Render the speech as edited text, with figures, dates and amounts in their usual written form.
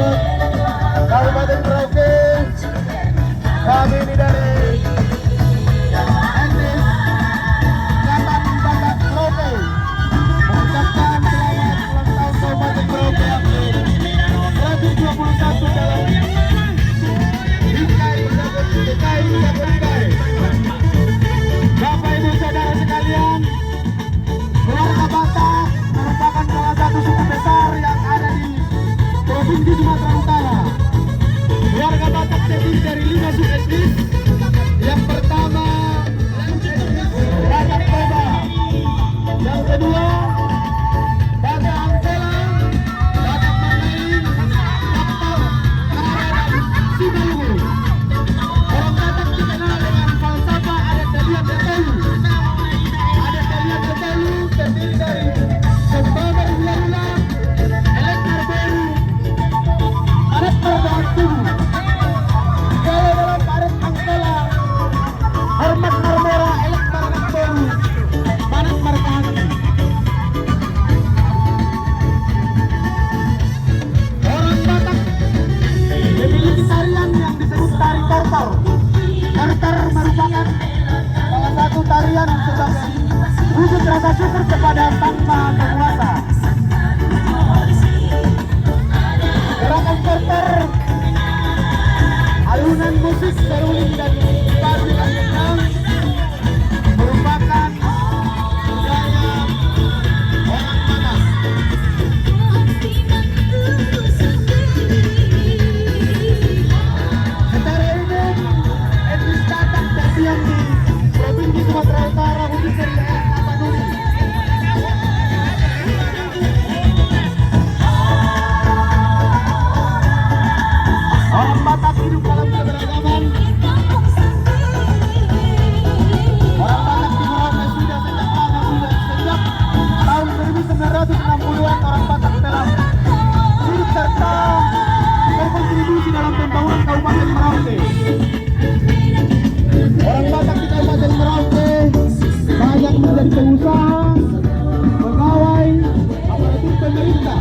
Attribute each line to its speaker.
Speaker 1: Garut, Kabupaten Merauke. Kami ini dari etnis Batak Batak Merauke mengucapkan selamat ulang tahun Kabupaten Merauke yang ke-121 dalam Bingkai Bingkai. Bapak Ibu Saudara sekalian, keluarga Batak merupakan salah satu suku besar yang ada di Provinsi Sumatera Utara. Keluarga Batak terdiri dari 5 suku etnis. Yang pertama, Batak Toba. Yang kedua, Batak Angkela, Batak Mandailing, Batak Kara, dan Simalungu. Orang Batak dikenal dengan falsafah adat Dalian Bertalu. Adat Dalian Bertalu terdiri dari Sembada Hula-Hula, Elektar Baru, adat Perdahan Tubuh. Kalau dalam adat Angkela, Hormat Marmora, Elektar Baru, Manat Markahati. Orang Batak memiliki tarian yang disebut tari tortor. Tortor merupakan salah satu tarian sebagai wujud rasa syukur kepada Sang Maha Penguasa. Gerakan tortor, alunan musik seruling dan padu langitang merupakan budaya orang Batak. Secara umum, etnis Batak terdiam di Provinsi Sumatera Utara, khususnya di daerah Tapanuli. Orang Batak hidup dalam keberagaman. Orang Batak di Merauke sudah sejak lama, sejak tahun 1960-an orang Batak telah turut serta berkontribusi dalam pembangunan Kabupaten Merauke. Orang Batak di Kabupaten Merauke banyak menjadi pengusaha, pegawai, aparatur pemerintah.